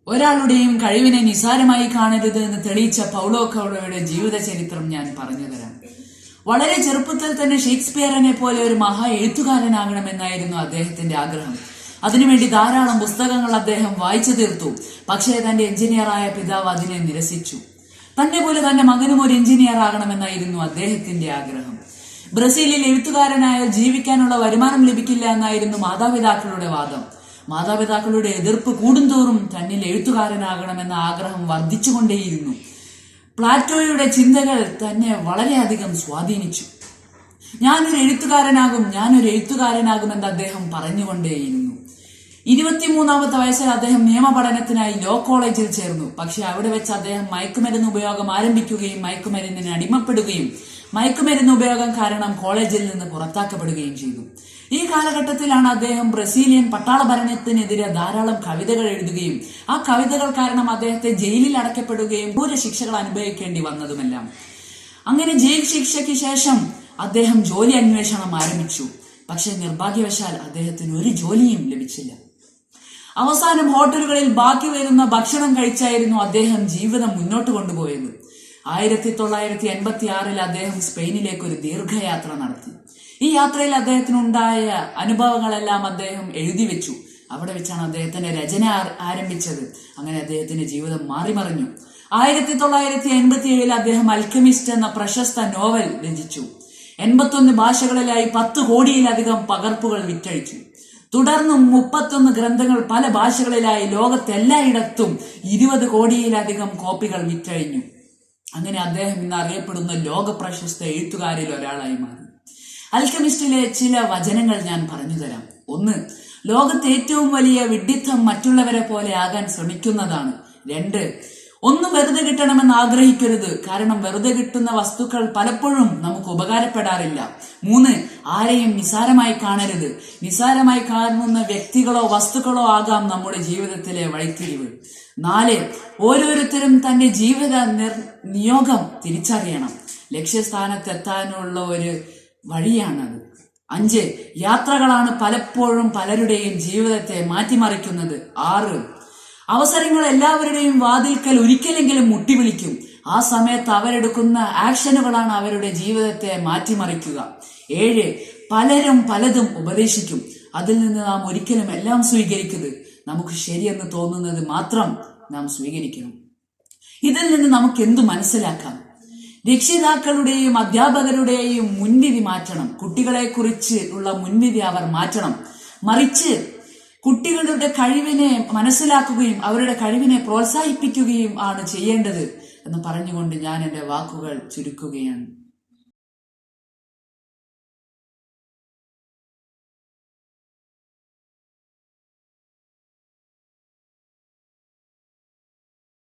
ഒരാളുടെയും കഴിവിനെ നിസാരമായി കാണരുത് എന്ന് തെളിയിച്ച പൗലോ കൗലോയുടെ ജീവിത ചരിത്രം ഞാൻ പറഞ്ഞുതരാം. വളരെ ചെറുപ്പത്തിൽ തന്നെ ഷേക്സ്പിയറിനെ പോലെ ഒരു മഹാ എഴുത്തുകാരനാകണമെന്നായിരുന്നു അദ്ദേഹത്തിന്റെ ആഗ്രഹം. അതിനുവേണ്ടി ധാരാളം പുസ്തകങ്ങൾ അദ്ദേഹം വായിച്ചു തീർത്തു. പക്ഷേ തന്റെ എഞ്ചിനീയറായ പിതാവ് അതിനെ നിരസിച്ചു. തന്നെ പോലെ തന്റെ മകനും ഒരു എഞ്ചിനീയർ ആകണമെന്നായിരുന്നു അദ്ദേഹത്തിന്റെ ആഗ്രഹം. ബ്രസീലിൽ എഴുത്തുകാരനായാൽ ജീവിക്കാനുള്ള വരുമാനം ലഭിക്കില്ല എന്നായിരുന്നു മാതാപിതാക്കളുടെ വാദം. മാതാപിതാക്കളുടെ എതിർപ്പ് കൂടുന്തോറും തന്നിൽ എഴുത്തുകാരനാകണമെന്ന ആഗ്രഹം വർദ്ധിച്ചുകൊണ്ടേയിരുന്നു. പ്ലാറ്റോയുടെ ചിന്തകൾ തന്നെ വളരെയധികം സ്വാധീനിച്ചു. ഞാനൊരു എഴുത്തുകാരനാകുമെന്ന് അദ്ദേഹം പറഞ്ഞുകൊണ്ടേയിരുന്നു. 23-ാമത്തെ വയസ്സിൽ അദ്ദേഹം നിയമപഠനത്തിനായി ലോ കോളേജിൽ ചേർന്നു. പക്ഷെ അവിടെ വെച്ച് അദ്ദേഹം മയക്കുമരുന്ന് ഉപയോഗം ആരംഭിക്കുകയും മയക്കുമരുന്നിന് അടിമപ്പെടുകയും മയക്കുമരുന്ന് ഉപയോഗം കാരണം കോളേജിൽ നിന്ന് പുറത്താക്കപ്പെടുകയും ചെയ്തു. ഈ കാലഘട്ടത്തിലാണ് അദ്ദേഹം ബ്രസീലിയൻ പട്ടാള ഭരണത്തിനെതിരെ ധാരാളം കവിതകൾ എഴുതുകയും ആ കവിതകൾ കാരണം അദ്ദേഹത്തെ ജയിലിൽ അടയ്ക്കപ്പെടുകയും ക്രൂര ശിക്ഷകൾ അനുഭവിക്കേണ്ടി വന്നതുമെല്ലാം. അങ്ങനെ ജയിൽ ശിക്ഷയ്ക്ക് ശേഷം അദ്ദേഹം ജോലി അന്വേഷണം ആരംഭിച്ചു. പക്ഷെ നിർഭാഗ്യവശാൽ അദ്ദേഹത്തിന് ഒരു ജോലിയും ലഭിച്ചില്ല. അവസാനം ഹോട്ടലുകളിൽ ബാക്കി വരുന്ന ഭക്ഷണം കഴിച്ചായിരുന്നു അദ്ദേഹം ജീവിതം മുന്നോട്ട് കൊണ്ടുപോയത്. 1986 അദ്ദേഹം സ്പെയിനിലേക്ക് ഒരു ദീർഘയാത്ര നടത്തി. ഈ യാത്രയിൽ അദ്ദേഹത്തിനുണ്ടായ അനുഭവങ്ങളെല്ലാം അദ്ദേഹം എഴുതി വെച്ചു. അവിടെ വെച്ചാണ് അദ്ദേഹത്തിന്റെ രചന ആരംഭിച്ചത്. അങ്ങനെ അദ്ദേഹത്തിന്റെ ജീവിതം മാറിമറിഞ്ഞു. 1987 അദ്ദേഹം അൽക്കെമിസ്റ്റ് എന്ന പ്രശസ്ത നോവൽ രചിച്ചു. 81 ഭാഷകളിലായി 10 കോടിയിലധികം പകർപ്പുകൾ വിറ്റഴിച്ചു. തുടർന്നും 31 ഗ്രന്ഥങ്ങൾ പല ഭാഷകളിലായി ലോകത്തെല്ലായിടത്തും 20 കോടിയിലധികം കോപ്പികൾ വിറ്റഴിഞ്ഞു. അങ്ങനെ അദ്ദേഹം ഇന്ന് അറിയപ്പെടുന്ന ലോക പ്രശസ്ത എഴുത്തുകാരിൽ ഒരാളായി മാറി. അൽക്കെമിസ്റ്റിലെ ചില വചനങ്ങൾ ഞാൻ പറഞ്ഞു തരാം. 1. ലോകത്തെ ഏറ്റവും വലിയ വിഡ്ഢിത്തം മറ്റുള്ളവരെ പോലെ ആകാൻ ശ്രമിക്കുന്നതാണ്. 2. ഒന്നും വെറുതെ കിട്ടണമെന്ന് ആഗ്രഹിക്കരുത്, കാരണം വെറുതെ കിട്ടുന്ന വസ്തുക്കൾ പലപ്പോഴും നമുക്ക് ഉപകാരപ്പെടാറില്ല. 3. ആരെയും നിസാരമായി കാണരുത്. നിസാരമായി കാണുന്ന വ്യക്തികളോ വസ്തുക്കളോ ആകാം നമ്മുടെ ജീവിതത്തിലെ വഴിത്തിരിവ്. 4. ഓരോരുത്തരും തന്റെ ജീവിത നിയോഗം തിരിച്ചറിയണം. ലക്ഷ്യസ്ഥാനത്തെത്താനുള്ള ഒരു വഴിയാണത്. 5. യാത്രകളാണ് പലപ്പോഴും പലരുടെയും ജീവിതത്തെ മാറ്റിമറിക്കുന്നത്. 6. അവസരങ്ങൾ എല്ലാവരുടെയും വാതിൽക്കൽ ഒരിക്കലെങ്കിലും മുട്ടിവിളിക്കും. ആ സമയത്ത് അവരെടുക്കുന്ന ആക്ഷനുകളാണ് അവരുടെ ജീവിതത്തെ മാറ്റിമറിക്കുക. 7. പലരും പലതും ഉപദേശിക്കും. അതിൽ നിന്ന് നാം ഒരിക്കലും എല്ലാം സ്വീകരിക്കരുത്. നമുക്ക് ശരിയെന്ന് തോന്നുന്നത് മാത്രം നാം സ്വീകരിക്കണം. ഇതിൽ നിന്ന് നമുക്ക് എന്തു മനസ്സിലാക്കാം? രക്ഷിതാക്കളുടെയും അധ്യാപകരുടെയും മുൻവിധി മാറ്റണം. കുട്ടികളെ കുറിച്ച് ഉള്ള മുൻവിധി അവർ മാറ്റണം. മറിച്ച് കുട്ടികളുടെ കഴിവിനെ മനസ്സിലാക്കുകയും അവരുടെ കഴിവിനെ പ്രോത്സാഹിപ്പിക്കുകയും ആണ് ചെയ്യേണ്ടത് എന്ന് പറഞ്ഞുകൊണ്ട് ഞാൻ എന്റെ വാക്കുകൾ ചുരുക്കുകയാണ്.